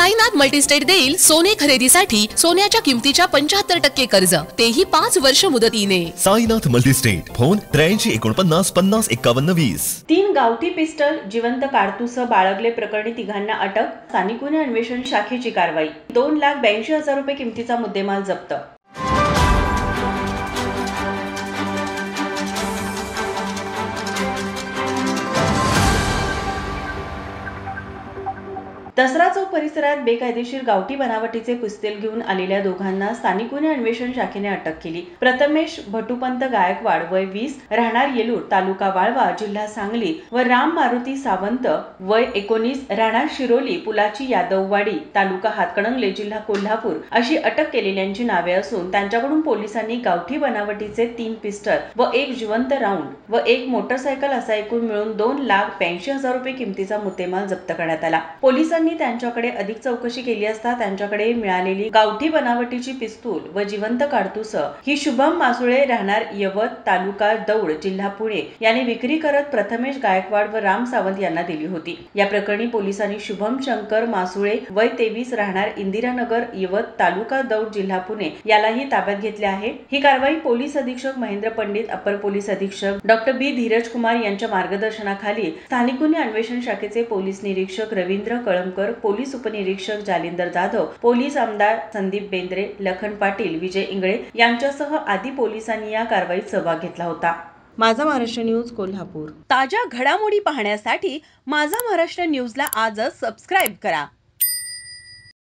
Sainath multi-state देईल सोने खरेदीसाठी सोन्याच्या किमतीच्या 75% कर्ज, तेही 5 वर्ष मुदतीने। Sainath multi-state, phone 83 49 50 51 20। 3 गावठी पिस्टल जिवंत काडतूस बाळगले प्रकरणी तिघांना अटक, स्थानिक गुन्हे अन्वेषण शाखेची कारवाई। 2,82,000 रुपये किमतीचा मुद्देमाल जप्त। दसरा चौक परिसरात बेकायदेशीर गावठी बनावटीचे पिस्तूल घेऊन आलेल्या दोघांना स्थानिक गुन्हे अन्वेषण शाखेने अटक केली। प्रथमेश भटुपंत गायकवाड वय 20 राहणार येलूर तालुका वाळवा जिल्हा सांगली व राम मारुती सावंत वय 19 राहणार शिरोली पुलाची यादववाडी तालुका हातकणंगले जिल्हा कोल्हापूर अशी अटक केलेल्यांची नावे असून त्यांच्याकडून पोलिसांनी गावठी बनावटीचे 3 पिस्टल व 1 जिवंत राऊंड व 1 मोटरसायकल असा एकूण मिळून 2,82,000 रुपये किमतीचा मुद्देमाल जप्त करण्यात आला। पोलिसांनी त्यांच्याकडे अधिक चौकशी केली असता त्यांच्याकडे मिळालेली गावठी बनावटीची पिस्तूल व जिवंत काडतूस ही शुभम मासुळे राहणार यवत तालुका दौड जिल्हा पुणे याने विक्री करत प्रथमेश गायकवाड व राम सावंत यांना दिली होती। या प्रकरणी पोलिसांनी शुभम शंकर मासुळे वय 23 राहणार इंदिरानगर यवत तालुका दौड जिल्हा पुणे यालाही ताब्यात घेतले आहे। ही कारवाई पोलीस अधीक्षक महेंद्र पंडित, अपर पोलीस अधीक्षक डॉक्टर बी धीरज कुमार यांच्या मार्गदर्शनाखाली स्थानिक गुन्हे अन्वेषण शाखेचे पोलीस निरीक्षक रवींद्र कळमकर, पोलीस उपनिरीक्षक जालिंदर जाधव, पोलीस आमदार संदीप बेंद्रे, लखन पाटील, विजय इंगळे यांच्यासह आदी पोलिसांनी या कारवाईत सहभाग घेतला होता। माझा महाराष्ट्र न्यूज कोल्हापूर। ताज्या घडामोडी पाहण्यासाठी माझा महाराष्ट्र न्यूजला आजच सबस्क्राइब करा।